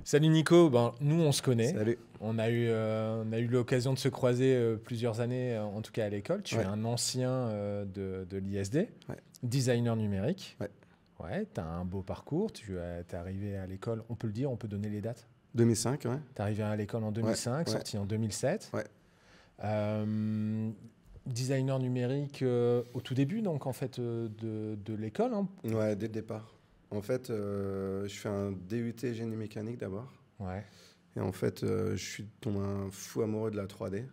Salut Nico, ben, nous on se connaît. Salut. On a eu l'occasion de se croiser plusieurs années, en tout cas à l'école. Tu es Ouais. un ancien de l'ISD, Ouais. designer numérique. Ouais. Ouais, tu as un beau parcours. Tu es arrivé à l'école, on peut le dire, on peut donner les dates. 2005, ouais. Tu es arrivé à l'école en 2005, Ouais. sorti en 2007. Ouais. Designer numérique au tout début, donc en fait, de l'école. Hein. Ouais, dès le départ. En fait, je fais un DUT génie mécanique d'abord. Ouais. Et en fait, je suis tombé un fou amoureux de la 3D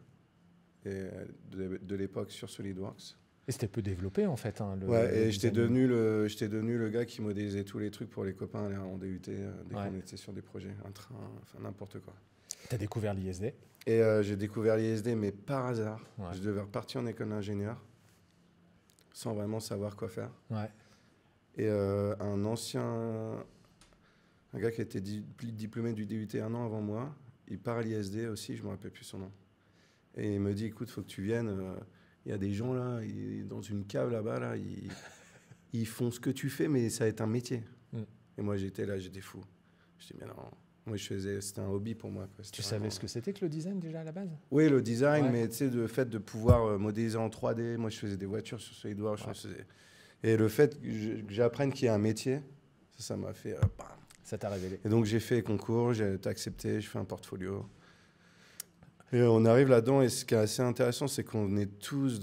et de l'époque sur SolidWorks. Et c'était peu développé en fait. Hein, Ouais, et j'étais design. devenu le gars qui modélisait tous les trucs pour les copains là, en DUT dès Ouais. qu'on était sur des projets, un train, enfin n'importe quoi. Tu as découvert l'ISD. Et j'ai découvert l'ISD, mais par hasard. Ouais. Je devais repartir en école d'ingénieur sans vraiment savoir quoi faire. Ouais. Et un gars qui a été diplômé du DUT un an avant moi, il part à l'ISD aussi, je ne me rappelle plus son nom. Et il me dit, écoute, il faut que tu viennes, il y a des gens là, dans une cave là-bas, là, ils font ce que tu fais, mais ça va être un métier. Et moi j'étais là, j'étais fou. Je dis, mais non, moi c'était un hobby pour moi. Quoi. Tu savais ce que c'était que le design déjà à la base? Oui, le design, Ouais. mais tu sais, le fait de pouvoir modéliser en 3D, moi je faisais des voitures sur SolidWorks, Ouais. Et le fait que j'apprenne qu'il y a un métier, ça m'a fait... bam. Ça t'a révélé. Et donc j'ai fait les concours, j'ai été accepté, je fais un portfolio. Et on arrive là-dedans, et ce qui est assez intéressant, c'est qu'on venait tous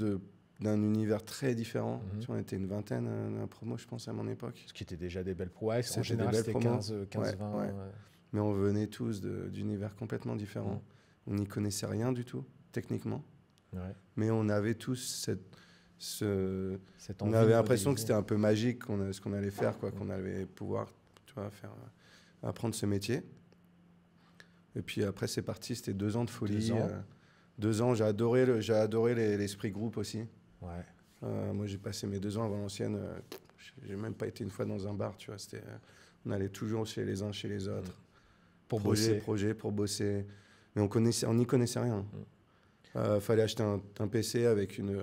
d'un univers très différent. Tu vois, on était une vingtaine à la promo, je pense, à mon époque. Ce qui était déjà des belles prouesses. En C'était général, des belles c'était promos. 15, 20. Ouais. Mais on venait tous d'univers complètement différents. On n'y connaissait rien du tout, techniquement. Ouais. Mais on avait tous Cette on envie avait de l'impression que modéliser. c'était un peu magique ce qu'on allait faire, quoi, qu'on allait pouvoir apprendre ce métier. Et puis après, c'est parti, c'était 2 ans de folie. 2 ans. 2 ans, j'ai adoré l'esprit groupe aussi. Ouais. Moi, j'ai passé mes 2 ans à Valenciennes. J'ai même pas été une fois dans un bar, tu vois. On allait toujours chez les uns, chez les autres. Pour projet, bosser. pour bosser. Mais on n'y connaissait rien. Fallait acheter un PC avec une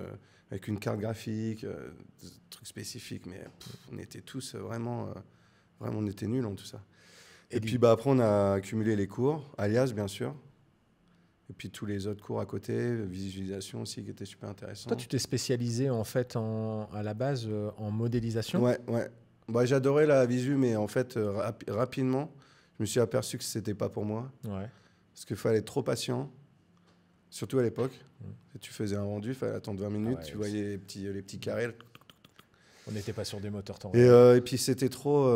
carte graphique, des trucs spécifiques. Mais on était tous vraiment, on était nuls en tout ça. Et puis après, on a accumulé les cours, Alias, bien sûr. Et puis tous les autres cours à côté, visualisation aussi, qui était super intéressant. Toi, tu t'es spécialisé en fait à la base en modélisation. Ouais. Bah, j'adorais la visu, mais en fait, rapidement, je me suis aperçu que c'était pas pour moi. Ouais. Parce qu'il fallait être trop patient, surtout à l'époque. Tu faisais un rendu, il fallait attendre 20 minutes, ouais, tu voyais les petits carrés. On n'était pas sur des moteurs temps Et, réel. et puis c'était trop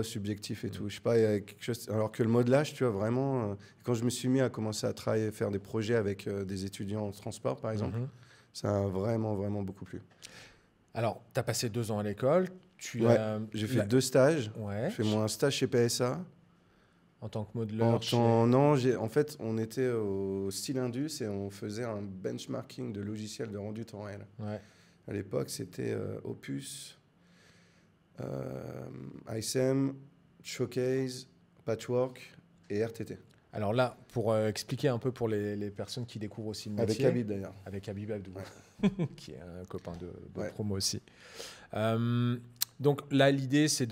subjectif et tout. Je sais pas, il y a quelque chose. Alors que le modelage, tu vois, vraiment, quand je me suis mis à commencer à travailler, faire des projets avec des étudiants en transport, par exemple, ça a vraiment, vraiment beaucoup plu. Alors, tu as passé 2 ans à l'école. J'ai fait 2 stages. Ouais. J'ai fait un stage chez PSA. En tant que modeler. En fait, on était au Style Indus et on faisait un benchmarking de logiciels de rendu temps réel. Ouais. À l'époque, c'était Opus, ISM, Showcase, Patchwork et RTT. Alors là, pour expliquer un peu pour les personnes qui découvrent aussi le métier. Avec Habib d'ailleurs. Avec Habib Abdou, qui est un copain de Ouais. promo aussi. Donc là, l'idée, c'est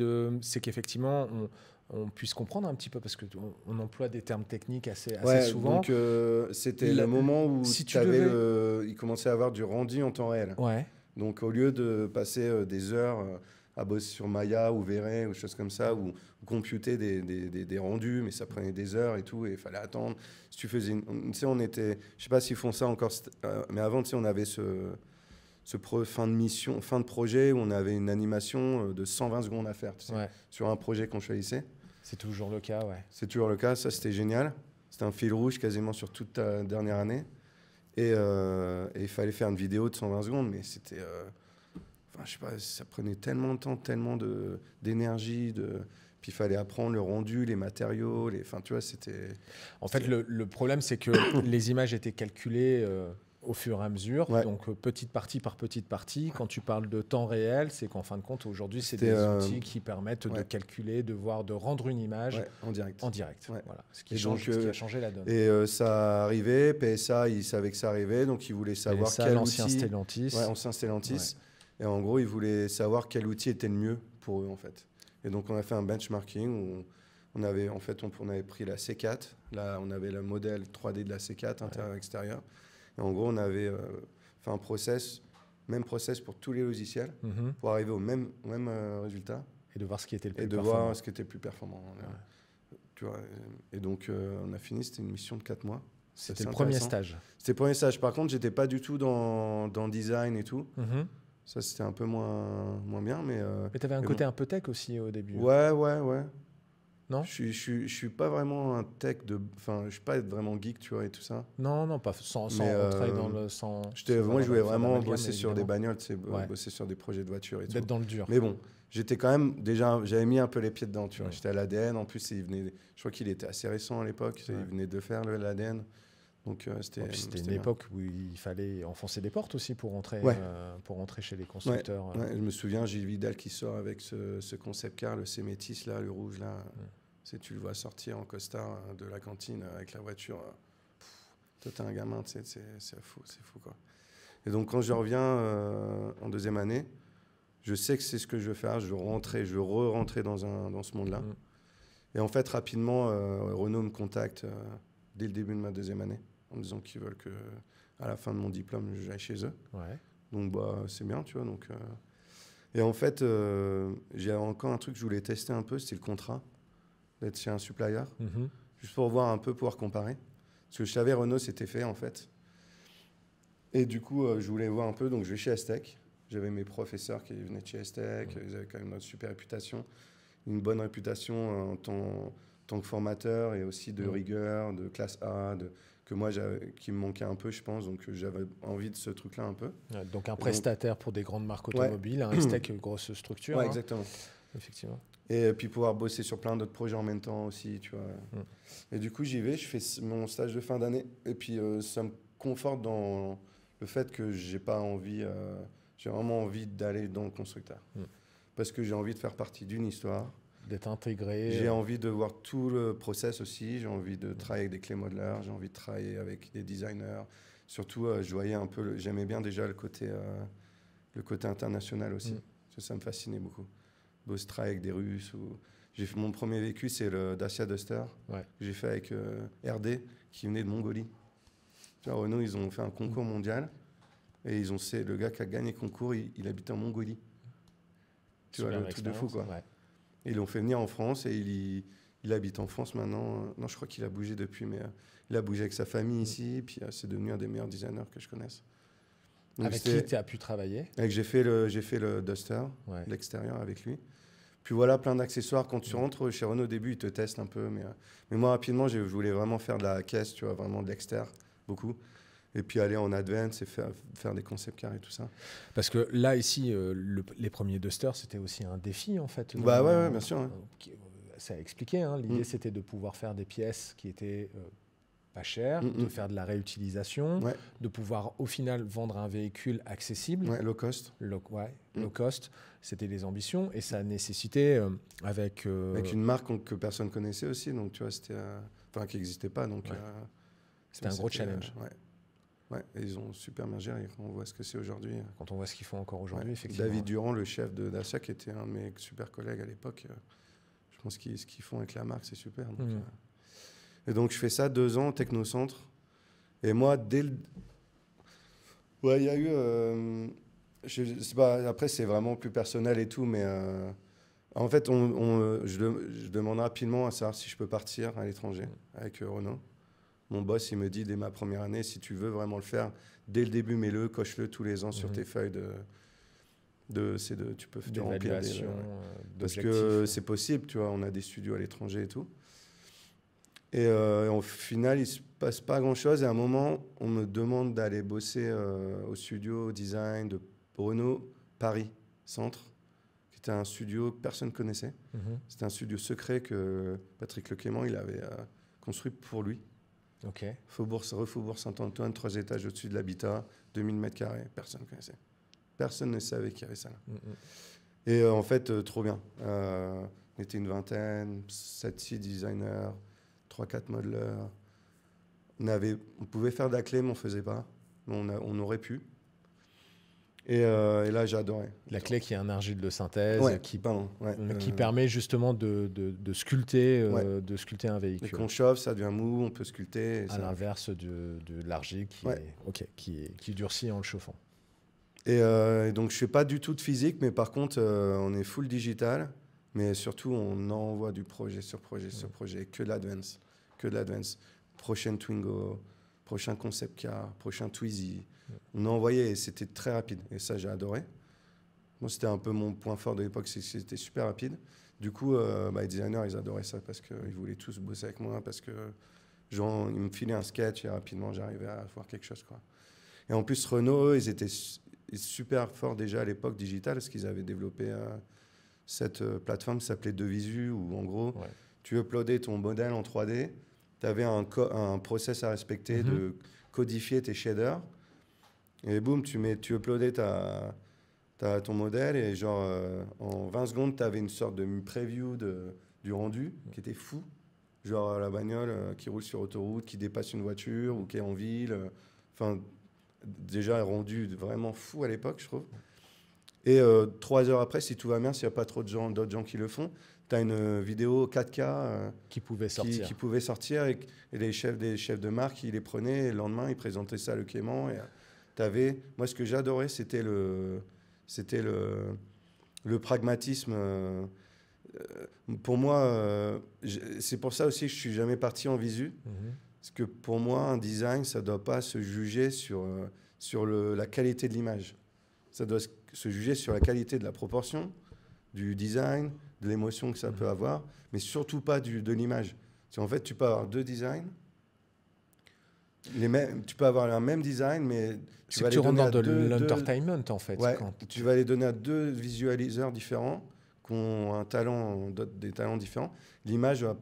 qu'effectivement, on puisse comprendre un petit peu, parce qu'on emploie des termes techniques assez souvent. Donc c'était le moment où si il commençait à avoir du rendu en temps réel. Ouais. Donc au lieu de passer des heures à bosser sur Maya ou V-Ray ou choses comme ça, ou computer des rendus, mais ça prenait des heures et tout, et il fallait attendre. Si tu faisais tu sais, on était, je sais pas s'ils font ça encore, mais avant, tu sais, on avait fin de projet où on avait une animation de 120 secondes à faire, tu sais, sur un projet qu'on choisissait. C'est toujours le cas, ouais. C'est toujours le cas, ça c'était génial. C'était un fil rouge quasiment sur toute ta dernière année. Et il fallait faire une vidéo de 120 secondes, mais c'était... je sais pas, ça prenait tellement de temps, tellement d'énergie. Puis il fallait apprendre le rendu, les matériaux. Tu vois, c'était... En fait, le problème, c'est que les images étaient calculées au fur et à mesure. Ouais. Donc, petite partie par petite partie. Quand tu parles de temps réel, c'est qu'en fin de compte, aujourd'hui, c'est C'était, des outils qui permettent de calculer, de rendre une image en direct. Ouais. Voilà. Ce qui a changé la donne. Et ça arrivait, PSA, ils savaient que ça arrivait, donc ils voulaient savoir PSA, quel l'ancien outil... Stellantis. Ouais, ancien Stellantis. Et en gros, ils voulaient savoir quel outil était le mieux pour eux, en fait. Et donc, on a fait un benchmarking où On avait pris la C4. Là, on avait le modèle 3D de la C4, intérieur-extérieur. Et en gros, on avait fait un même process pour tous les logiciels, pour arriver au même résultat. Et de voir ce qui était le plus performant. Et de voir ce qui était le plus performant. Ouais. Tu vois, et donc, on a fini, c'était une mission de 4 mois. C'était le premier stage. C'était le premier stage. Par contre, j'étais pas du tout dans design et tout. Ça, c'était un peu moins bien. Mais tu avais un côté un peu tech aussi au début. Ouais. Non ? Je suis pas vraiment un tech Enfin, je suis pas vraiment geek, tu vois, et tout ça. Non, pas sans rentrer dans le... Moi, je voulais vraiment bosser sur des bagnoles, bosser sur des projets de voitures et tout. D'être dans le dur. Mais bon, j'étais quand même... Déjà, j'avais mis un peu les pieds dedans, tu vois. J'étais à l'ADN. En plus, je crois qu'il était assez récent à l'époque. Il venait de faire l'ADN. Donc, c'était une époque où il fallait enfoncer des portes aussi pour rentrer chez les constructeurs. Ouais, je me souviens, Gilles Vidal qui sort avec ce concept car, le C-Métis, là, le rouge, là. Tu le vois sortir en costard de la cantine avec la voiture. Toi, t'es un gamin, c'est fou, quoi. Et donc, quand je reviens en deuxième année, je sais que c'est ce que je veux faire. Je veux re-rentrer dans ce monde-là. Et en fait, rapidement, Renault me contacte dès le début de ma deuxième année en me disant qu'ils veulent que, à la fin de mon diplôme, j'aille chez eux. Ouais. Donc, c'est bien, tu vois. Donc, et en fait, j'ai encore un truc que je voulais tester un peu, c'était le contrat, d'être chez un supplier, juste pour voir un peu, pouvoir comparer. Parce que je savais Renault, c'était fait, en fait. Et du coup, je voulais voir un peu, donc je vais chez Aztec. J'avais mes professeurs qui venaient de chez Aztec, ils avaient quand même une super réputation, une bonne réputation en tant que formateur et aussi de rigueur, de classe A, qui me manquait un peu, je pense. Donc, j'avais envie de ce truc-là un peu. Ouais, donc, un prestataire pour des grandes marques automobiles, un Aztec, grosse structure. Ouais, exactement. Effectivement. Et puis, pouvoir bosser sur plein d'autres projets en même temps aussi, tu vois. Et du coup, j'y vais, je fais mon stage de fin d'année. Et puis, ça me conforte dans le fait que j'ai vraiment envie d'aller dans le constructeur. Parce que j'ai envie de faire partie d'une histoire. D'être intégré. J'ai envie de voir tout le process aussi. J'ai envie de travailler avec des clés modelers. J'ai envie de travailler avec des designers. Surtout, je voyais un peu... J'aimais bien déjà le côté international aussi. Ça me fascinait beaucoup. Bosser, travailler avec des Russes. Mon premier vécu, c'est le Dacia Duster. Que j'ai fait avec RD, qui venait de Mongolie. Tu vois, Renault, ils ont fait un concours mondial. Et c'est le gars qui a gagné le concours, il habite en Mongolie. Tu vois, le truc de fou, quoi. Ouais. Et ils l'ont fait venir en France et il habite en France maintenant. Non, je crois qu'il a bougé depuis, mais il a bougé avec sa famille ici. Puis c'est devenu un des meilleurs designers que je connaisse. Donc, avec qui tu as pu travailler? J'ai fait le Duster, l'extérieur avec lui. Puis voilà, plein d'accessoires. Quand tu rentres chez Renault au début, ils te testent un peu. Mais moi, rapidement, je voulais vraiment faire de la caisse, tu vois, vraiment de l'extérieur, beaucoup. Et puis aller en advance et faire des concept cars et tout ça. Parce que là, ici, les premiers Dusters, c'était aussi un défi, en fait. Ouais, bien sûr. Ça a expliqué. L'idée, c'était de pouvoir faire des pièces qui étaient pas chères, de faire de la réutilisation, de pouvoir, au final, vendre un véhicule accessible. Ouais, low cost. Low cost. C'était les ambitions. Et ça nécessitait, avec une marque que personne connaissait aussi. Donc, tu vois, c'était... qui n'existait pas. Donc, c'était un gros challenge. Ouais, et ils ont super bien géré. On voit ce que c'est aujourd'hui. Quand on voit ce qu'ils font encore aujourd'hui, effectivement. David Durand, le chef de Dacia, qui était un de mes super collègues à l'époque, je pense ce qu'ils font avec la marque, c'est super. Donc, et donc, je fais ça 2 ans, Technocentre. Et moi, il y a eu... je sais pas, après, c'est vraiment plus personnel et tout, mais en fait, je demande rapidement à savoir si je peux partir à l'étranger avec Renault. Mon boss, il me dit dès ma première année, si tu veux vraiment le faire, dès le début, mets-le, coche-le tous les ans sur tes feuilles tu peux te remplir parce que c'est possible, tu vois, on a des studios à l'étranger et tout. Et au final, il se passe pas grand-chose. Et à un moment, on me demande d'aller bosser au studio design de Renault Paris Centre, qui était un studio que personne ne connaissait. C'était un studio secret que Patrick Leclément, il avait construit pour lui. Faubourg Saint-Antoine, 3 étages au-dessus de l'habitat, 2000 m², personne ne connaissait. Personne ne savait qu'il y avait ça là. Et en fait, trop bien. On était une vingtaine, 7-6 designers, 3-4 modelers. On pouvait faire de la clé, mais on ne faisait pas. On aurait pu. Et là, j'ai adoré. La clé qui est un argile de synthèse qui permet justement de sculpter un véhicule. Et qu'on chauffe, ça devient mou, on peut sculpter. À l'inverse de l'argile qui durcit en le chauffant. Et donc, je ne fais pas du tout de physique, mais par contre, on est full digital. Mais surtout, on envoie du projet sur projet sur projet. Que de l'advance. Que de l'advance. Prochaine Twingo, prochain concept car, prochain Twizy. On a envoyé et c'était très rapide. Et ça, j'ai adoré. Moi, c'était un peu mon point fort de l'époque, c'était super rapide. Du coup, les designers, ils adoraient ça parce qu'ils voulaient tous bosser avec moi, parce que genre, ils me filaient un sketch et rapidement, j'arrivais à voir quelque chose, quoi. Et en plus, Renault, eux, ils étaient super forts déjà à l'époque digital parce qu'ils avaient développé cette plateforme qui s'appelait Devisu, où en gros, tu uploadais ton modèle en 3D, tu avais un process à respecter de codifier tes shaders. Et boum, tu uploadais ton modèle et genre en 20 secondes, tu avais une sorte de preview du rendu qui était fou. Genre la bagnole qui roule sur autoroute, qui dépasse une voiture ou qui est en ville. Enfin, déjà rendu vraiment fou à l'époque, je trouve. Et 3 heures après, si tout va bien, s'il n'y a pas trop d'autres gens qui le font, tu as une vidéo 4K qui pouvait sortir. Qui pouvait sortir et des chefs de marque, ils les prenaient et le lendemain, ils présentaient ça à Le Clément. Et, moi, ce que j'adorais, c'était le pragmatisme. Pour moi, c'est pour ça aussi que je ne suis jamais parti en visu. Parce que pour moi, un design, ça ne doit pas se juger sur la qualité de l'image. Ça doit se juger sur la qualité de la proportion, du design, de l'émotion que ça peut avoir, mais surtout pas de l'image. En fait, tu peux avoir deux designs, tu peux avoir un même design, mais tu rentres dans de l'entertainment, en fait. Ouais, tu vas les donner à deux visualiseurs différents qui ont des talents différents. L'image va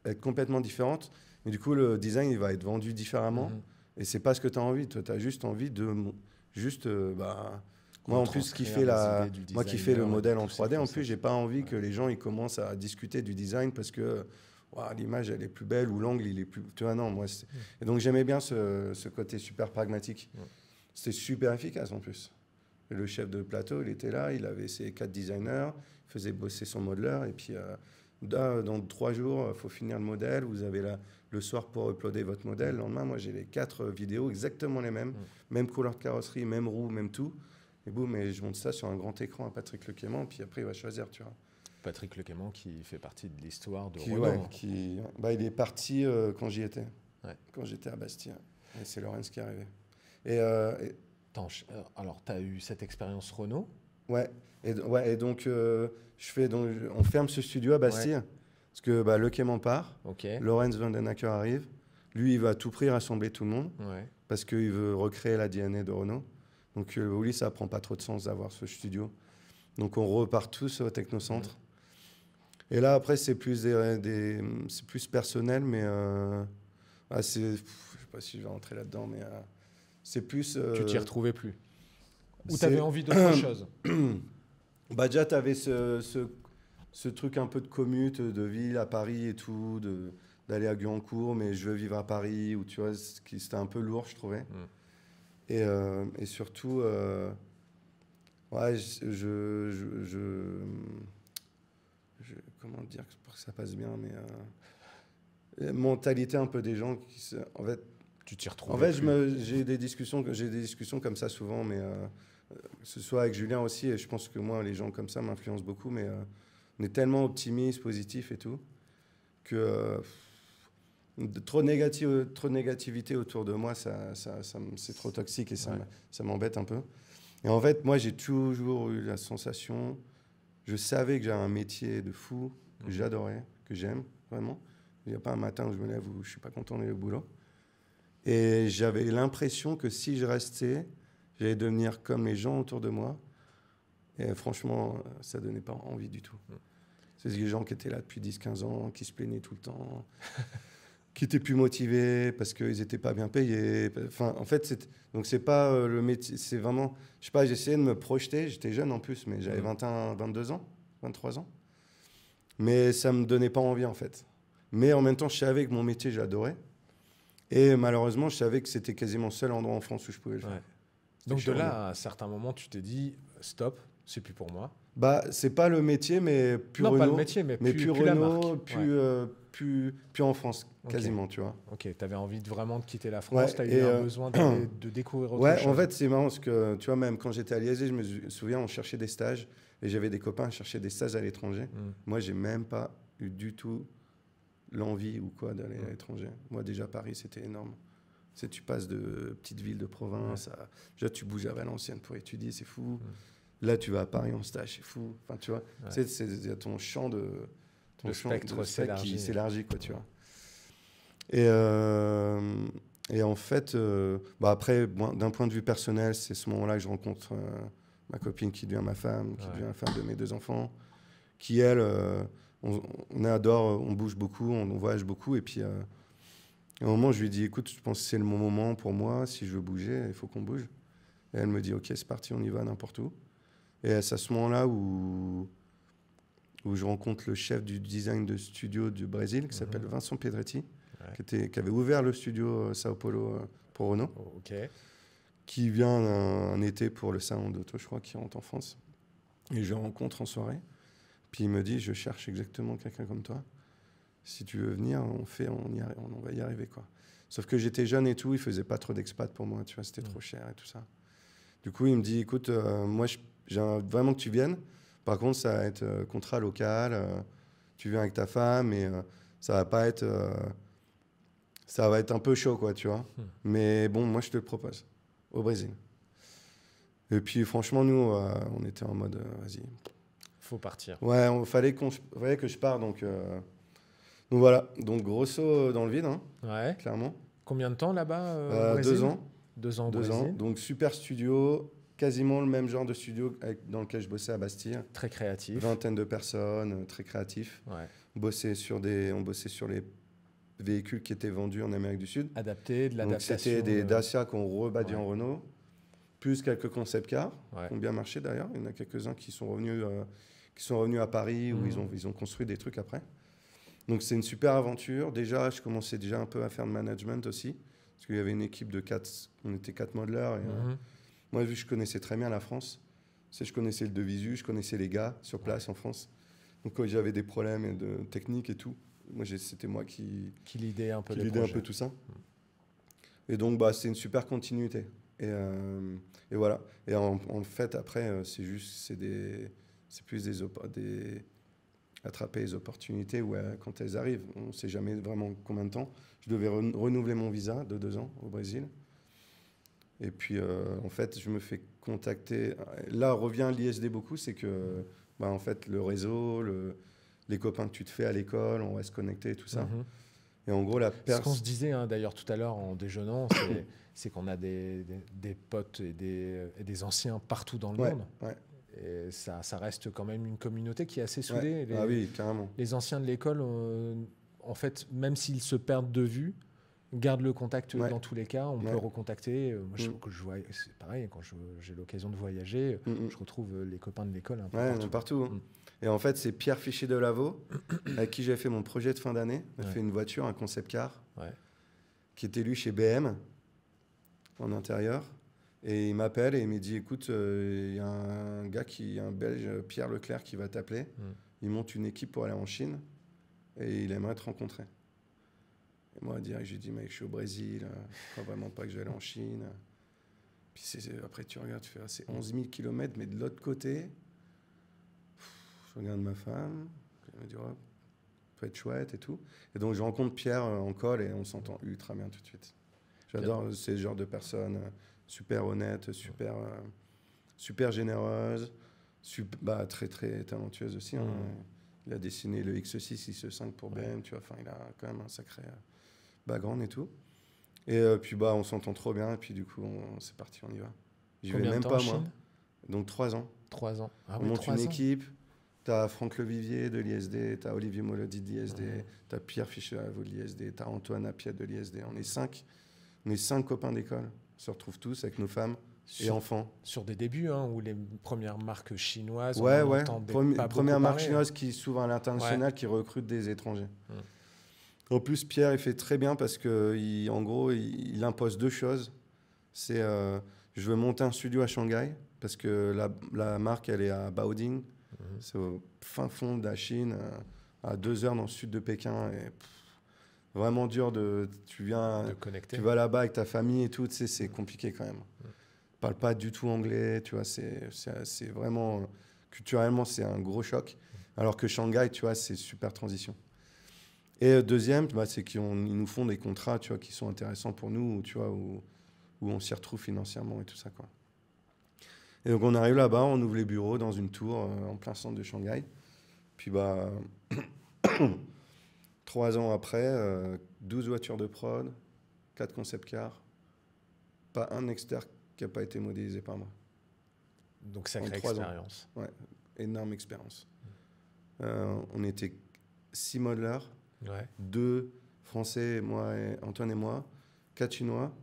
être complètement différente, mais du coup, le design il va être vendu différemment. Et c'est pas ce que tu as envie. Toi, tu as juste envie de... moi, en plus, qui fait le modèle en 3D, en plus, j'ai pas envie que les gens ils commencent à discuter du design parce que l'image, elle est plus belle ou l'angle, il est plus... Tu vois, non, moi... Et donc, j'aimais bien ce côté super pragmatique. C'était super efficace, en plus. Et le chef de plateau, il était là, il avait ses 4 designers, il faisait bosser son modeleur, et puis, dans 3 jours, il faut finir le modèle, vous avez le soir pour uploader votre modèle. Le lendemain, moi, j'ai les 4 vidéos exactement les mêmes, même couleur de carrosserie, même roue, même tout. Et boum, et je monte ça sur un grand écran à Patrick Le Clément, puis après, il va choisir, tu vois. Patrick Le Clément qui fait partie de l'histoire de Renault. Il est parti quand j'y étais, quand j'étais à Bastia. Et c'est Lorenz qui est arrivé. Alors, tu as eu cette expérience Renault? Ouais, et donc, on ferme ce studio à Bastia, parce que Le Clément part, Lorenz Vandenacker arrive, lui, il va à tout prix rassembler tout le monde, parce qu'il veut recréer la DNA de Renault. Donc, oui, ça prend pas trop de sens d'avoir ce studio. Donc, on repart tous au Technocentre. Et là, après, c'est plus, c'est plus personnel, mais je ne sais pas si je vais rentrer là-dedans, mais c'est plus... Tu t'y retrouvais plus? Ou tu avais envie d'autre chose? Déjà, tu avais ce truc un peu de commute, de ville à Paris et tout, d'aller à Guyancourt, mais je veux vivre à Paris, ou tu vois, c'était un peu lourd, je trouvais. Et surtout, comment dire pour que ça passe bien, mais mentalité un peu des gens qui en fait, tu t'y retrouves. En fait, j'ai des discussions comme ça souvent, mais que ce soit avec Julien aussi, et je pense que moi, les gens comme ça m'influencent beaucoup, mais on est tellement optimistes, positifs et tout, que trop de négativité autour de moi, c'est trop toxique et ça m'embête un peu. Et en fait, moi, j'ai toujours eu la sensation, je savais que j'avais un métier de fou, que j'adorais, que j'aime, vraiment. Il n'y a pas un matin où je me lève où je ne suis pas content d'aller au boulot. Et j'avais l'impression que si je restais, j'allais devenir comme les gens autour de moi. Et franchement, ça ne donnait pas envie du tout. C'est des gens qui étaient là depuis 10-15 ans, qui se plaignaient tout le temps, qui étaient plus motivés parce qu'ils n'étaient pas bien payés. Enfin, en fait, donc c'est pas le métier, c'est vraiment... Je sais pas, j'essayais de me projeter, j'étais jeune en plus, mais j'avais 22 ans, 23 ans. Mais ça ne me donnait pas envie, en fait. Mais en même temps, je savais que mon métier, j'adorais. Et malheureusement, je savais que c'était quasiment le seul endroit en France où je pouvais le faire. Donc de là, à un certain moment, tu t'es dit, stop, c'est plus pour moi. Bah, c'est pas le métier, mais plus non, Renault. Pas le métier, mais plus Renault, la marque. plus en France, quasiment, tu vois. Ok, tu avais envie vraiment de quitter la France, tu as eu besoin de découvrir autre chose. En fait, c'est marrant parce que, tu vois, même quand j'étais à l'ISG, je me souviens, on cherchait des stages et j'avais des copains qui cherchaient des stages à l'étranger. Moi, j'ai même pas eu du tout l'envie ou quoi d'aller à l'étranger. Moi, déjà, Paris, c'était énorme. Tu sais, tu passes de petites villes de province à... Déjà, tu bouges à Valenciennes pour étudier, c'est fou. Là, tu vas à Paris en stage, c'est fou. Enfin, tu vois, c'est ton champ de... Le spectre qui s'élargit, quoi, tu vois. Et en fait, après, d'un point de vue personnel, c'est ce moment-là que je rencontre ma copine qui devient ma femme, qui devient la femme de mes 2 enfants, qui, elle, on adore, on bouge beaucoup, on voyage beaucoup. Et puis, à un moment, je lui dis, écoute, je pense que c'est le moment pour moi. Si je veux bouger, il faut qu'on bouge. Et elle me dit, OK, c'est parti, on y va n'importe où. Et c'est à ce moment-là où je rencontre le chef du design de studio du Brésil, qui s'appelle Vincent Pedretti, qui avait ouvert le studio Sao Paulo pour Renault, qui vient un été pour le salon d'auto, je crois, qui rentre en France. Et je le rencontre en soirée. Puis il me dit, je cherche exactement quelqu'un comme toi. Si tu veux venir, on va y arriver, quoi. Sauf que j'étais jeune et tout, il faisait pas trop d'expat pour moi, tu vois, c'était trop cher et tout ça. Du coup, il me dit, écoute, moi, j'aimerais vraiment que tu viennes. Par contre, ça va être contrat local. Tu viens avec ta femme et ça va pas être... ça va être un peu chaud, quoi, tu vois. Mais bon, moi, je te le propose, au Brésil. Et puis, franchement, nous, on était en mode, vas-y. Faut partir. Ouais, fallait que je parte, donc voilà. Donc, gros saut dans le vide, hein, clairement. Combien de temps là-bas 2 ans. 2 ans au 2 Brésil. ans. Donc, super studio, quasiment le même genre de studio dans lequel je bossais à Bastille. Très créatif. 20aine de personnes, très créatifs. On bossait sur les véhicules qui étaient vendus en Amérique du Sud. Adaptés, de l'adaptation. C'était des Dacia qu'on rebâtit en Renault, plus quelques concept cars qui ont bien marché d'ailleurs. Il y en a quelques-uns qui sont revenus à Paris où ils ont construit des trucs après. Donc c'est une super aventure. Déjà, je commençais déjà un peu à faire de management aussi, parce qu'il y avait une équipe de 4, on était 4 modeleurs. Et, moi, vu que je connaissais très bien la France, je connaissais le Devisu, je connaissais les gars sur place en France. Donc quand j'avais des problèmes de technique et tout, c'était moi qui lidait un peu tout ça. Et donc, c'est une super continuité. Et voilà. Et en fait, après, c'est plus attraper les opportunités quand elles arrivent. On ne sait jamais vraiment combien de temps. Je devais renouveler mon visa de 2 ans au Brésil. Et puis, en fait, je me fais contacter. Là, revient l'ISD beaucoup, c'est que, en fait, le réseau, les copains que tu te fais à l'école, on reste connecté, tout ça. Et en gros, ce qu'on se disait d'ailleurs tout à l'heure en déjeunant, c'est qu'on a des potes et des anciens partout dans le monde. Et ça reste quand même une communauté qui est assez soudée. Oui, carrément. Les anciens de l'école, en fait, même s'ils se perdent de vue, gardent le contact dans tous les cas. On peut recontacter. Moi, c'est pareil, quand j'ai l'occasion de voyager, je retrouve les copains de l'école un peu partout. Et en fait, c'est Pierre Fichet de Lavaux, avec qui j'ai fait mon projet de fin d'année. On a fait une voiture, un concept car, qui était lui chez BM, en intérieur. Et il m'appelle et il me dit, écoute, il y a un gars, un Belge, Pierre Leclerc, qui va t'appeler. Il monte une équipe pour aller en Chine et il aimerait te rencontrer. Et moi, direct, j'ai dit, mec, je suis au Brésil, je crois vraiment pas que je vais aller en Chine. Puis après, tu regardes, tu fais, c'est 11 000 km, mais de l'autre côté... Je regarde ma femme, elle me dit, ça peut être chouette et tout. Et donc, je rencontre Pierre en call et on s'entend ultra bien tout de suite. J'adore ce genre de personnes super honnêtes, super généreuses, très, très talentueuses aussi. Hein. Il a dessiné le X6, X5 pour BM, tu vois. Enfin, il a quand même un sacré background et tout. Et puis, on s'entend trop bien. Et puis, du coup, c'est parti, on y va. J'y vais même pas, moi. Donc, 3 ans. 3 ans. On monte une équipe. T'as Franck Levivier de l'ISD, t'as Olivier Molody de l'ISD, t'as Pierre Fischer de l'ISD, t'as Antoine Apiette de l'ISD. On est 5 copains d'école. On se retrouve tous avec nos femmes et enfants. Sur des débuts, où les premières marques chinoises, première marque chinoise qui s'ouvre à l'international, qui recrute des étrangers. En plus, Pierre, il fait très bien parce qu'en gros, il impose 2 choses. C'est je veux monter un studio à Shanghai parce que la marque, elle est à Baoding. C'est au fin fond de la Chine, à 2 heures dans le sud de Pékin. Et vraiment dur tu vas là-bas avec ta famille et tout, tu sais, c'est compliqué quand même. Parle pas du tout anglais, tu vois, c'est vraiment, culturellement, c'est un gros choc. Alors que Shanghai, tu vois, c'est super transition. Et deuxième, c'est qu'ils nous font des contrats, tu vois, qui sont intéressants pour nous, tu vois, où on s'y retrouve financièrement et tout ça, quoi. Et donc, on arrive là-bas, on ouvre les bureaux dans une tour en plein centre de Shanghai. Puis, 3 ans après, 12 voitures de prod, 4 concept cars, pas un externe qui n'a pas été modélisé par moi. Donc, sacrée expérience. Ouais, énorme expérience. On était 6 modeleurs, 2 Français, moi et Antoine et moi, 4 Chinois.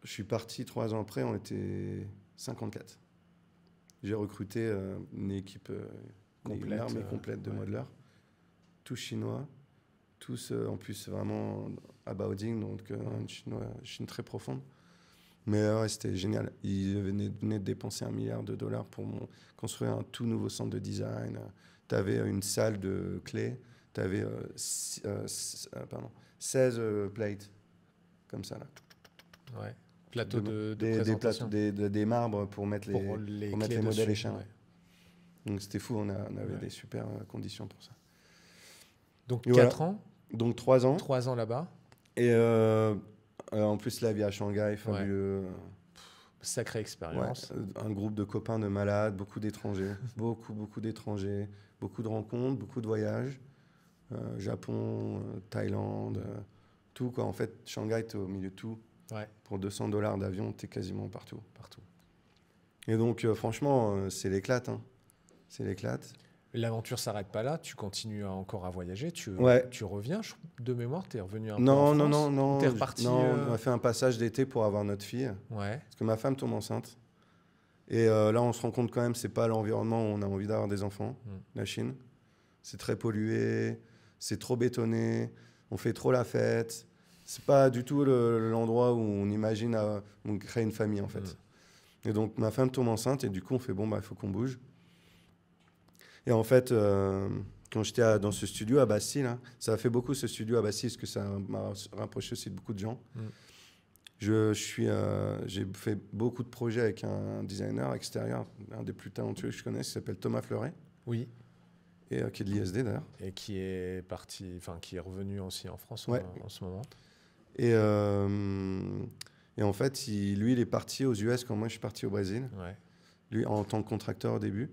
Je suis parti 3 ans après, on était 54. J'ai recruté une équipe complète de modeleurs, tous chinois, tous en plus vraiment à Baoding, donc une Chine très profonde. Mais c'était génial. Ils venaient de dépenser $1 milliard pour construire un tout nouveau centre de design. Tu avais une salle de clés, tu avais 16 plates, comme ça là. Ouais. Plateau de présentation. Des marbres pour mettre les modèles et chaînes. Ouais. Donc c'était fou, on avait des super conditions pour ça. Donc 4 ans. Donc 3 ans. 3 ans là-bas. Et en plus la vie à Shanghai, fabuleux. Sacrée expérience. Un groupe de copains de malades, beaucoup d'étrangers, beaucoup d'étrangers, beaucoup de rencontres, beaucoup de voyages. Japon, Thaïlande, tout quoi. En fait, Shanghai, t'es au milieu de tout. Ouais. Pour $200 d'avion, t'es quasiment partout. Et donc, franchement, c'est l'éclate. Hein. C'est l'éclate. L'aventure s'arrête pas là. Tu continues encore à voyager. Tu reviens. De mémoire, t'es revenu un peu en France. Non. T'es reparti. Non, on a fait un passage d'été pour avoir notre fille. Ouais. Parce que ma femme tombe enceinte. Et là, on se rend compte quand même, c'est pas l'environnement où on a envie d'avoir des enfants. La Chine, c'est très pollué, c'est trop bétonné, on fait trop la fête. C'est pas du tout l'endroit où on imagine on crée une famille en fait. Et donc ma femme tombe enceinte et du coup on fait il faut qu'on bouge. Et en fait, quand j'étais dans ce studio à Bastille, là, ça a fait beaucoup ce studio à Bastille parce que ça m'a rapproché aussi de beaucoup de gens. J'ai fait beaucoup de projets avec un designer extérieur, un des plus talentueux que je connais, qui s'appelle Thomas Fleuret. Oui. Et qui est de l'ISD d'ailleurs. Et qui est qui est revenu aussi en France en ce moment. Et en fait, lui, il est parti aux US quand moi je suis parti au Brésil. Ouais. Lui, en tant que contracteur au début.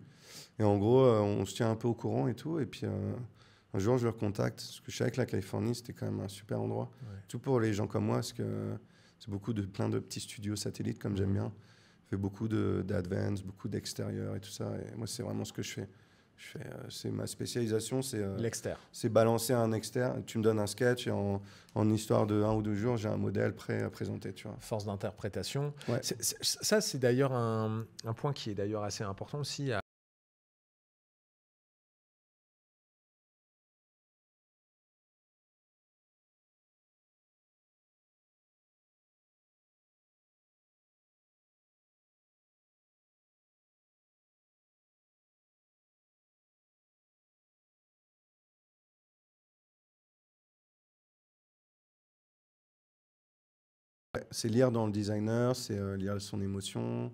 Et en gros, on se tient un peu au courant et tout. Et puis, un jour, je le recontacte. Parce que je savais que la Californie, c'était quand même un super endroit. Ouais. Tout pour les gens comme moi, parce que c'est plein de petits studios satellites, comme j'aime bien. Je fais beaucoup d'advance, beaucoup d'extérieur et tout ça. Et moi, c'est vraiment ce que je fais. C'est ma spécialisation, c'est l'externe. C'est balancer un externe. Tu me donnes un sketch et en histoire de 1 ou 2 jours, j'ai un modèle prêt à présenter. Tu vois. Force d'interprétation. Ouais. Ça, c'est d'ailleurs un point qui est d'ailleurs assez important aussi. C'est lire dans le designer, c'est lire son émotion.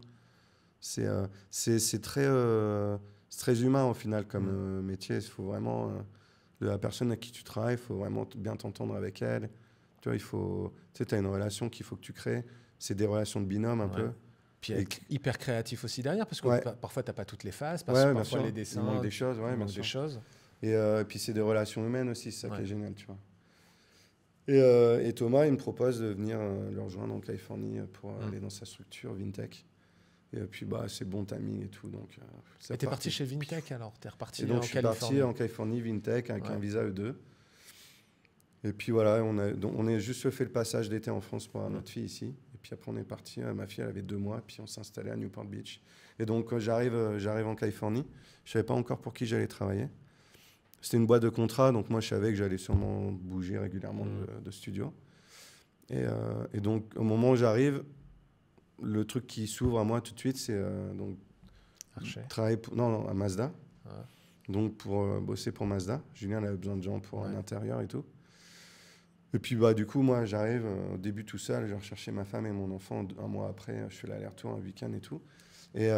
C'est très humain au final comme métier. Il faut vraiment la personne à qui tu travailles, il faut vraiment bien t'entendre avec elle. Tu vois, tu as une relation qu'il faut que tu crées. C'est des relations de binôme un peu. Puis être hyper créatif aussi derrière, parce que parfois tu n'as pas toutes les phases, parfois les dessins, il manque des choses. Et puis c'est des relations humaines aussi, c'est ça qui est génial, tu vois. Et Thomas, il me propose de venir le rejoindre en Californie pour aller dans sa structure Vintech. Et puis c'est bon timing et tout. Donc, et t'es parti chez Vintech alors? T'es reparti en Californie? Je suis parti en Californie Vintech avec un visa E2. Et puis voilà, on a juste fait le passage d'été en France pour notre fille ici. Et puis après on est parti, ma fille elle avait 2 mois, puis on s'est installé à Newport Beach. Et donc j'arrive en Californie, je savais pas encore pour qui j'allais travailler. C'était une boîte de contrat, donc moi je savais que j'allais sûrement bouger régulièrement de studio. Et donc au moment où j'arrive, le truc qui s'ouvre à moi tout de suite, c'est donc travailler à Mazda. Ouais. Donc pour bosser pour Mazda. Julien avait besoin de gens pour l'intérieur et tout. Et puis du coup, moi, j'arrive au début tout seul, je recherchais ma femme et mon enfant. Un mois après, je fais l'aller-retour un week-end et tout. Et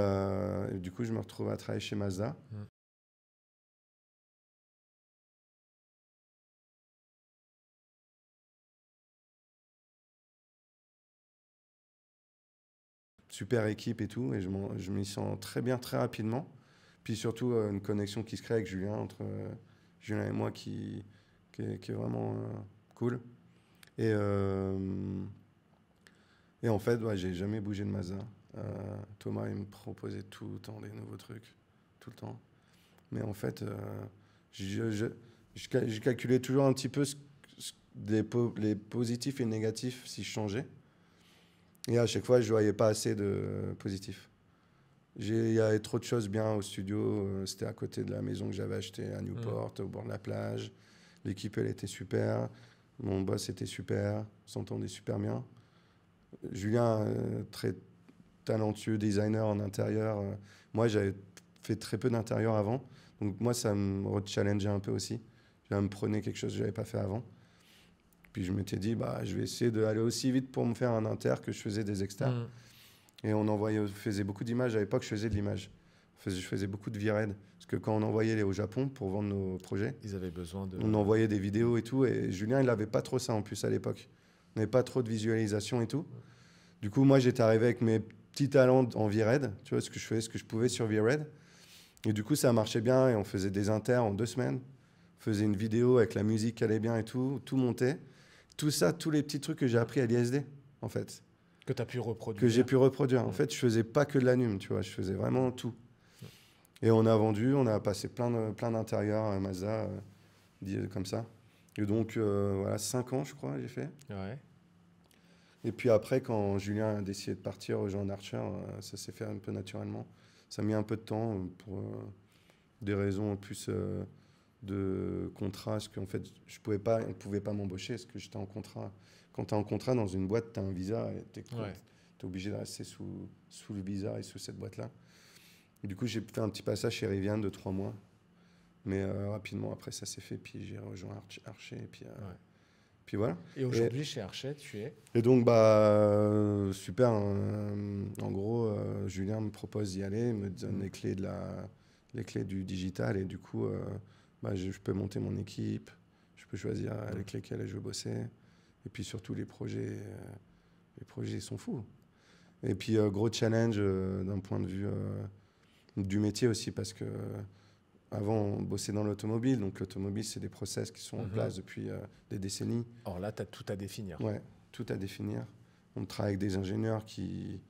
du coup, je me retrouve à travailler chez Mazda. Super équipe et tout, et je m'y sens très bien, très rapidement. Puis surtout, une connexion qui se crée avec Julien, entre Julien et moi, qui est vraiment cool. Et en fait, j'ai jamais bougé de Mazda. Thomas, il me proposait tout le temps des nouveaux trucs, tout le temps. Mais en fait, je calculais toujours un petit peu les positifs et négatifs si je changeais. Et à chaque fois, je ne voyais pas assez de positifs. Il y avait trop de choses bien au studio. C'était à côté de la maison que j'avais achetée à Newport, au bord de la plage. L'équipe, elle était super. Mon boss était super. On s'entendait super bien. Julien, très talentueux designer en intérieur. Moi, j'avais fait très peu d'intérieur avant. Donc moi, ça me rechallengeait un peu aussi. Ça me prenait quelque chose que je n'avais pas fait avant. Puis je m'étais dit, je vais essayer d'aller aussi vite pour me faire un inter que je faisais des externes. Et on faisait beaucoup d'images. À l'époque, je faisais de l'image. Je faisais beaucoup de V-Red. Parce que quand on envoyait au Japon pour vendre nos projets, ils avaient besoin de... on envoyait des vidéos et tout. Et Julien, il n'avait pas trop ça en plus à l'époque. On n'avait pas trop de visualisation et tout. Du coup, moi, j'étais arrivé avec mes petits talents en V-Red. Tu vois, ce que je pouvais sur V-Red. Et du coup, ça marchait bien. Et on faisait des inters en 2 semaines. On faisait une vidéo avec la musique qui allait bien et tout. Tout montait. Tout ça, tous les petits trucs que j'ai appris à l'ISD, en fait. Que tu as pu reproduire. Que j'ai pu reproduire. En fait, je faisais pas que de l'anime, tu vois. Je faisais vraiment tout. Et on a vendu, on a passé plein d'intérieurs à Mazda, comme ça. Et donc, voilà, 5 ans, je crois, j'ai fait. Ouais. Et puis après, quand Julien a décidé de partir rejoindre Archer, ça s'est fait un peu naturellement. Ça a mis un peu de temps pour des raisons en plus de contrat, parce qu'en fait, on ne pouvait pas m'embaucher parce que j'étais en contrat. Quand tu es en contrat dans une boîte, tu as un visa et tu es obligé de rester sous le visa et sous cette boîte-là. Et du coup, j'ai fait un petit passage chez Rivian de 3 mois. Mais rapidement, après, ça s'est fait. Puis j'ai rejoint Archer. Et puis voilà. Et aujourd'hui, chez Archer, tu es... Et donc, super. En gros, Julien me propose d'y aller. Il me donne les clés du digital. Et du coup... je peux monter mon équipe, je peux choisir avec lesquels je veux bosser. Et puis surtout, les projets sont fous. Et puis, gros challenge d'un point de vue du métier aussi, parce que avant, on bossait dans l'automobile. Donc, l'automobile, c'est des process qui sont en place depuis des décennies. Or là, tu as tout à définir. Ouais, tout à définir. On travaille avec des ingénieurs qui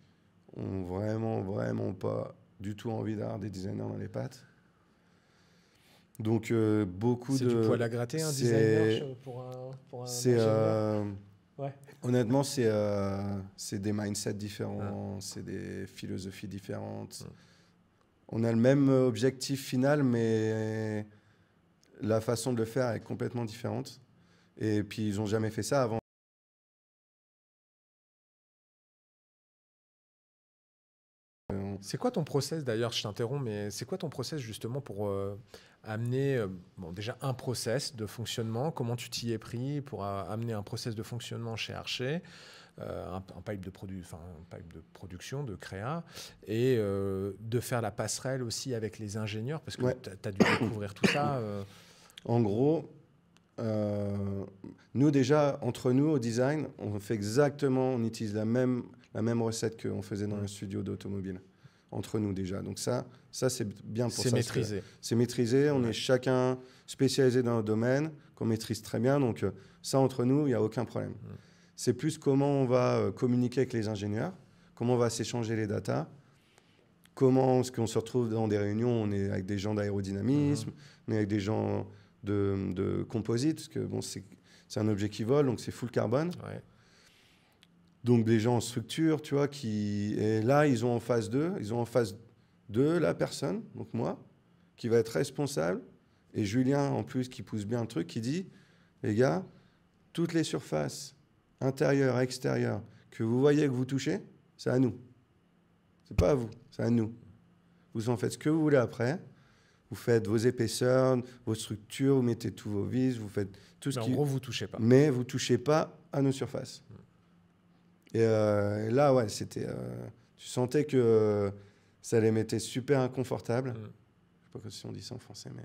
ont vraiment pas du tout envie d'avoir des designers dans les pattes. Donc, beaucoup de... C'est du poil à gratter, un designer pour un ingénieur. Ouais. Honnêtement, c'est des mindsets différents, c'est des philosophies différentes. On a le même objectif final, mais la façon de le faire est complètement différente. Et puis, ils n'ont jamais fait ça avant. C'est quoi ton process, d'ailleurs, je t'interromps, mais c'est quoi ton process justement pour amener, déjà un process de fonctionnement, comment tu t'y es pris pour amener un process de fonctionnement chez Archer, un pipe de production, de créa, et de faire la passerelle aussi avec les ingénieurs, parce que tu as dû découvrir tout ça. En gros, nous déjà, entre nous au design, on fait exactement, on utilise la même recette qu'on faisait dans un studio d'automobile. Entre nous déjà. Donc ça c'est bien pour ça. C'est maîtrisé. C'est maîtrisé, on est chacun spécialisé dans un domaine qu'on maîtrise très bien. Donc ça, entre nous, il n'y a aucun problème. C'est plus comment on va communiquer avec les ingénieurs, comment on va s'échanger les datas, comment est-ce qu'on se retrouve dans des réunions, on est avec des gens d'aérodynamisme, on est avec des gens de composite, parce que c'est un objet qui vole, donc c'est full carbone. Ouais. Donc, des gens en structure, tu vois, et là, ils ont en face d'eux la personne, donc moi, qui va être responsable, et Julien, en plus, qui pousse bien un truc, qui dit, les gars, toutes les surfaces, intérieures, extérieures, que vous voyez, que vous touchez, c'est à nous. C'est pas à vous, c'est à nous. Vous en faites ce que vous voulez après. Vous faites vos épaisseurs, vos structures, vous mettez tous vos vis, vous faites tout ce qui... En gros, vous touchez pas. Mais vous touchez pas à nos surfaces. Et là, ouais, c'était... tu sentais que ça les mettait super inconfortables. Je sais pas si on dit ça en français, mais...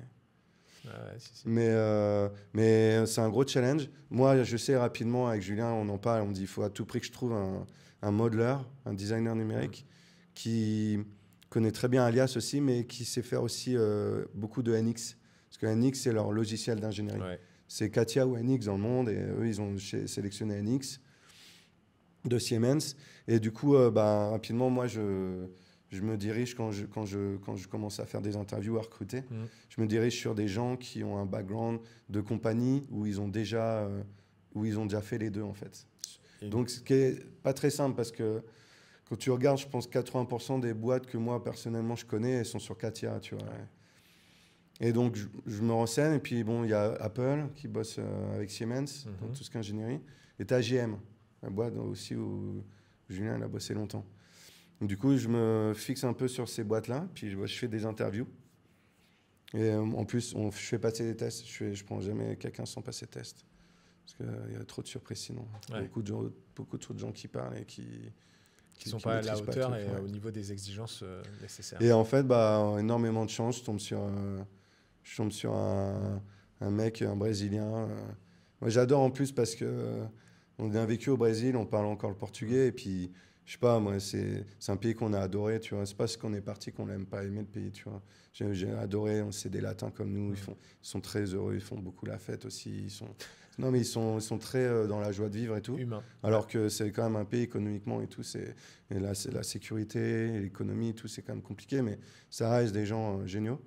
Ouais, si. Mais c'est un gros challenge. Moi, je sais rapidement, avec Julien, on en parle, on me dit il faut à tout prix que je trouve un modeler, un designer numérique qui connaît très bien Alias aussi, mais qui sait faire aussi beaucoup de NX. Parce que NX, c'est leur logiciel d'ingénierie. Ouais. C'est Katia ou NX dans le monde, et eux, ils ont sélectionné NX de Siemens. Et du coup, rapidement, moi, je me dirige, quand je commence à faire des interviews, à recruter, je me dirige sur des gens qui ont un background de compagnie où ils ont déjà fait les deux, en fait. Donc, ce qui n'est pas très simple, parce que quand tu regardes, je pense 80% des boîtes que moi, personnellement, je connais, elles sont sur Katia, tu vois. Et donc, je me renseigne. Et puis, bon, il y a Apple qui bosse avec Siemens, dans tout ce qui est ingénierie. Et tu as GM, la boîte aussi où Julien a bossé longtemps. Donc, du coup, je me fixe un peu sur ces boîtes-là, puis je fais des interviews. Et en plus, je fais passer des tests. Je prends jamais quelqu'un sans passer de test. Parce qu'il y a trop de surprises sinon. Ouais. Beaucoup de gens qui parlent et qui ne sont pas à la hauteur et au niveau des exigences nécessaires. Et en fait, énormément de chance. Je tombe sur un mec, un Brésilien. Moi, j'adore en plus parce qu'on a vécu au Brésil, on parle encore le portugais. Et puis, je sais pas, moi, c'est un pays qu'on a adoré, tu vois. C'est pas parce qu'on est parti qu'on l'aime pas aimer le pays, tu vois. J'ai adoré, c'est des Latins comme nous, ils sont très heureux, ils font beaucoup la fête aussi. Ils sont très dans la joie de vivre et tout. Humain. Alors que c'est quand même un pays économiquement et tout, et là, c'est la sécurité, l'économie, tout, c'est quand même compliqué, mais ça reste des gens géniaux.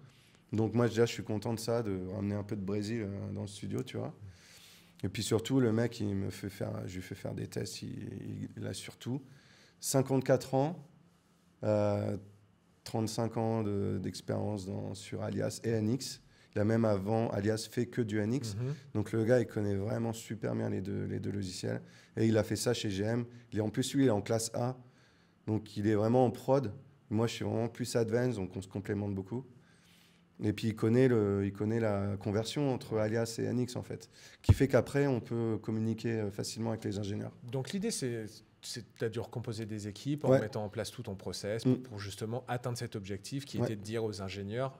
Donc moi, déjà, je suis content de ça, de ramener un peu de Brésil dans le studio, tu vois. Et puis surtout, le mec, je lui fais faire des tests, il a surtout 54 ans, 35 ans d'expérience sur Alias et NX. Il a même avant Alias fait que du NX. Donc le gars, il connaît vraiment super bien les deux logiciels. Et il a fait ça chez GM. En plus, lui, il est en classe A. Donc il est vraiment en prod. Moi, je suis vraiment plus advanced, donc on se complémente beaucoup. Et puis il connaît la conversion entre Alias et NX, en fait. Qui fait qu'après, on peut communiquer facilement avec les ingénieurs. Donc l'idée, c'est tu as dû recomposer des équipes en mettant en place tout ton process pour justement atteindre cet objectif qui était de dire aux ingénieurs,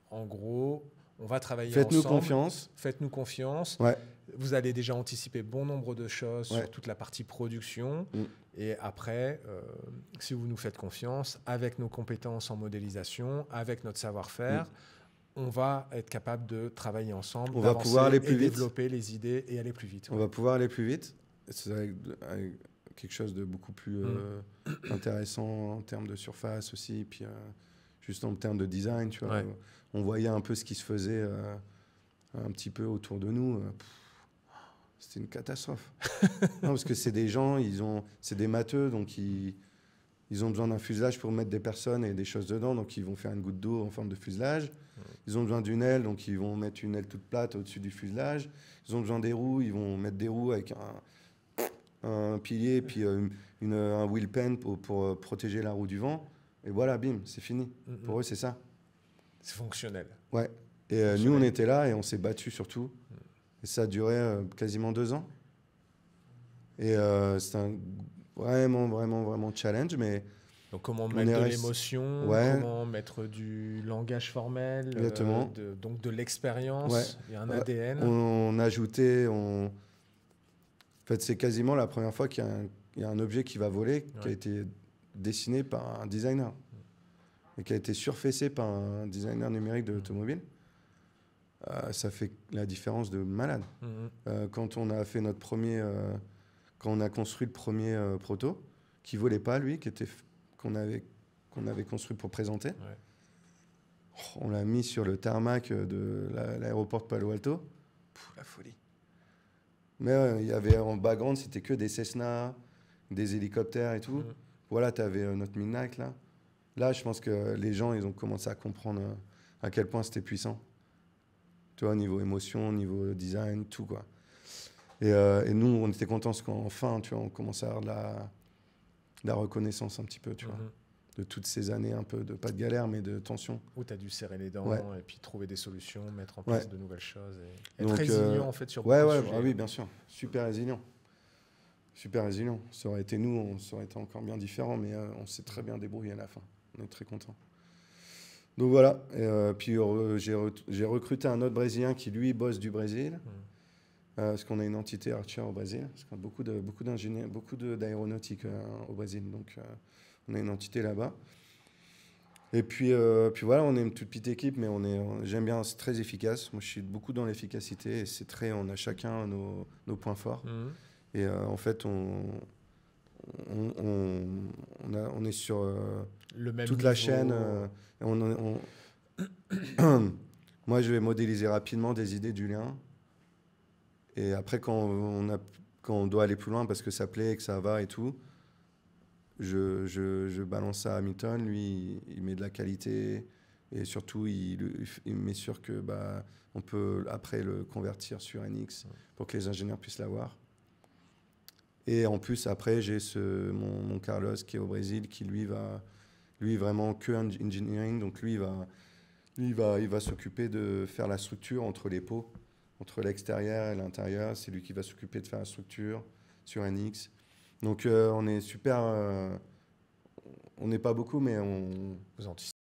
en gros, on va travailler ensemble. Faites-nous confiance. Faites-nous confiance. Ouais. Vous allez déjà anticiper bon nombre de choses sur toute la partie production. Et après, si vous nous faites confiance, avec nos compétences en modélisation, avec notre savoir-faire, on va être capable de travailler ensemble, on va pouvoir aller plus vite, développer les idées et aller plus vite. On va pouvoir aller plus vite. C'est avec quelque chose de beaucoup plus intéressant en termes de surface aussi, puis juste en termes de design, tu vois. On voyait un peu ce qui se faisait un petit peu autour de nous. C'était une catastrophe. Non, parce que c'est des gens, c'est des matheux, donc ils ont besoin d'un fuselage pour mettre des personnes et des choses dedans, donc ils vont faire une goutte d'eau en forme de fuselage. Ils ont besoin d'une aile, donc ils vont mettre une aile toute plate au-dessus du fuselage. Ils ont besoin des roues, ils vont mettre des roues avec un pilier et puis un wheel pen pour protéger la roue du vent. Et voilà, bim, c'est fini. Pour eux, c'est ça. C'est fonctionnel. Ouais. Et nous, on était là et on s'est battus surtout. Et ça a duré quasiment 2 ans. Et c'est un vraiment challenge, mais... Donc comment mettre de l'émotion, comment mettre du langage formel, donc de l'expérience et un ADN. On ajoutait... En fait, c'est quasiment la première fois qu'il y a un objet qui va voler, qui a été dessiné par un designer et qui a été surfacé par un designer numérique de l'automobile. Ça fait la différence de malade. Quand on a fait quand on a construit le premier proto, qui volait pas, lui, qu'on avait construit pour présenter, on l'a mis sur le tarmac de l'aéroport de Palo Alto. La folie. Mais il y avait en background, c'était que des Cessna, des hélicoptères et tout. Voilà, tu avais notre Midnight là. Là, je pense que les gens, ils ont commencé à comprendre à quel point c'était puissant. Tu vois, au niveau émotion, au niveau design, tout quoi. Et nous, on était contents parce qu'enfin, tu vois, on commençait à avoir la reconnaissance un petit peu, tu vois, de toutes ces années un peu, pas de galère, mais de tension. Où tu as dû serrer les dents et puis trouver des solutions, mettre en place de nouvelles choses. Et être résilient, en fait, sur beaucoup de sujets. Oui, bien sûr. Super résilient. Super résilient. Ça aurait été nous, ça aurait été encore bien différent, mais on s'est très bien débrouillé à la fin. On est très contents. Donc voilà. Et, puis j'ai recruté un autre Brésilien qui, lui, bosse du Brésil. Parce qu'on a une entité Archer au Brésil. Parce qu'on a beaucoup d'ingénieurs, beaucoup d'aéronautique au Brésil. Donc on a une entité là-bas. Et puis voilà, on est une toute petite équipe, mais j'aime bien, c'est très efficace. Moi, je suis beaucoup dans l'efficacité et on a chacun nos points forts. Et en fait, on est sur le même toute niveau. la chaîne. Moi, je vais modéliser rapidement des idées du lien. Et après, quand on doit aller plus loin parce que ça plaît, que ça va et tout, je balance ça à Hamilton. Lui, il met de la qualité et surtout, il met sûr que on peut après le convertir sur NX pour que les ingénieurs puissent l'avoir. Et en plus, après, j'ai mon Carlos qui est au Brésil, qui lui vraiment que engineering. Donc lui, il va s'occuper de faire la structure entre les pots, entre l'extérieur et l'intérieur. C'est lui qui va s'occuper de faire la structure sur NX. Donc on est super. On n'est pas beaucoup, mais on. Vous anticipez.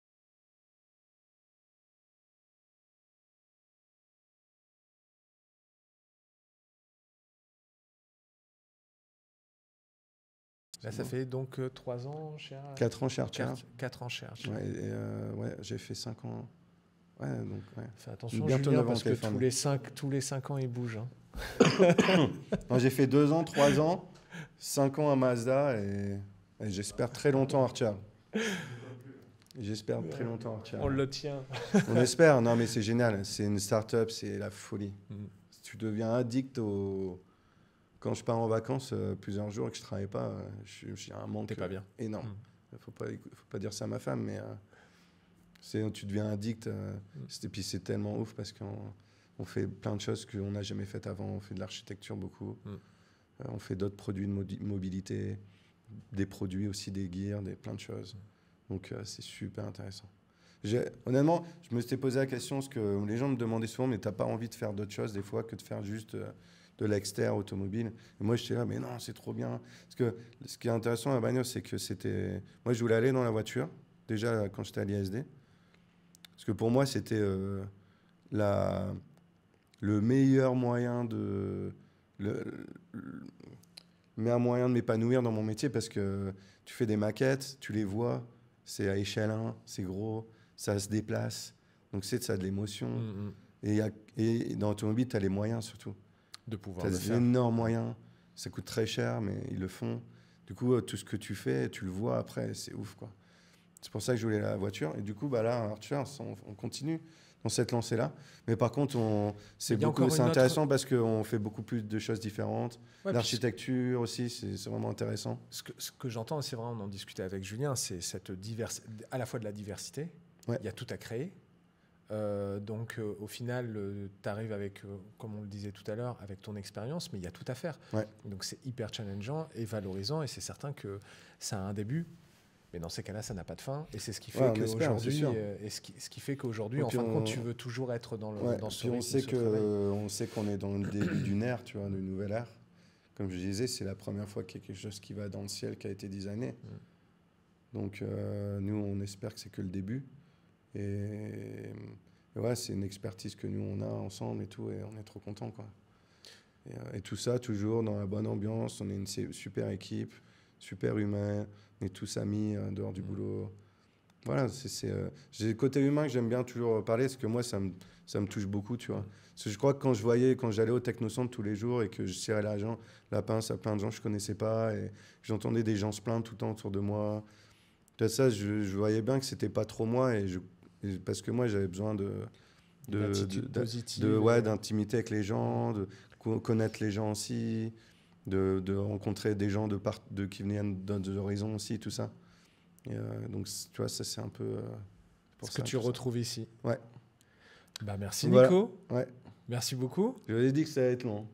Là, ça fait donc 3 ans chez Archer. 4 ans chez Archer. 4 ans chez Archer. Ouais, j'ai fait 5 ans. Ouais, donc, ouais. Fais attention, Julien, parce que tous les 5 ans, il bouge. Non, j'ai fait 2 ans, 3 ans, 5 ans à Mazda et j'espère très longtemps Archer. J'espère très longtemps Archer. On le tient. On espère. Non, mais c'est génial. C'est une start-up, c'est la folie. Tu deviens addict Quand je pars en vacances plusieurs jours et que je travaille pas, j'ai un manque pas bien. énorme. Faut pas dire ça à ma femme, mais tu deviens addict. Et puis c'est tellement ouf parce qu'on fait plein de choses qu'on n'a jamais faites avant. On fait de l'architecture beaucoup. On fait d'autres produits de mobilité, des produits aussi, des gears, plein de choses. Donc c'est super intéressant. Honnêtement, je me suis posé la question parce que les gens me demandaient souvent, mais t'as pas envie de faire d'autres choses des fois que de faire juste de l'extérieur automobile. Et moi, j'étais là, mais non, c'est trop bien. Parce que ce qui est intéressant à la bagnole, c'est que moi, je voulais aller dans la voiture, déjà quand j'étais à l'ISD. Parce que pour moi, c'était le meilleur moyen de m'épanouir dans mon métier parce que tu fais des maquettes, tu les vois, c'est à échelle 1, c'est gros, ça se déplace. Donc, ça a de l'émotion. Et dans l'automobile, tu as les moyens surtout. De pouvoir le faire. Tu as des énormes moyens. Ça coûte très cher, mais ils le font. Du coup, tout ce que tu fais, tu le vois après. C'est ouf, quoi. C'est pour ça que je voulais la voiture. Et du coup, là, Archer, on continue dans cette lancée-là. Mais par contre, c'est intéressant parce qu'on fait beaucoup plus de choses différentes. Ouais, l'architecture aussi, c'est vraiment intéressant. Ce que j'entends, c'est vraiment, on en discutait avec Julien, c'est à la fois de la diversité. Il y a tout à créer. Donc au final, tu arrives avec, comme on le disait tout à l'heure, avec ton expérience, mais il y a tout à faire. Donc c'est hyper challengeant et valorisant, et c'est certain que ça a un début, mais dans ces cas-là, ça n'a pas de fin, et c'est ce qui fait qu'aujourd'hui, ce qui fait qu'aujourd'hui, en fin de compte, tu veux toujours être dans ce rythme. On sait qu'on est dans le début d'une ère, tu vois, d'une nouvelle ère. Comme je disais, c'est la première fois qu'il y a quelque chose qui va dans le ciel qui a été designé. Donc nous, on espère que c'est que le début. Et ouais, c'est une expertise que nous, on a ensemble et tout, et on est trop contents, quoi. Et tout ça, toujours dans la bonne ambiance. On est une super équipe, super humain. On est tous amis dehors du boulot. Voilà, j'ai le côté humain que j'aime bien toujours parler, parce que moi, ça me touche beaucoup, tu vois. Parce que je crois que quand j'allais au Technocentre tous les jours et que je serrais la pince à plein de gens que je connaissais pas, et j'entendais des gens se plaindre tout le temps autour de moi. Ça, je voyais bien que c'était pas trop moi, parce que moi, j'avais besoin d'intimité avec les gens, de connaître les gens aussi, de rencontrer des gens qui viennent d'autres horizons aussi, tout ça. Et donc, tu vois, ça, c'est un peu... ce que tu retrouves ici. Ouais. Merci, Nico. Ouais. Merci beaucoup. Je vous ai dit que ça allait être long.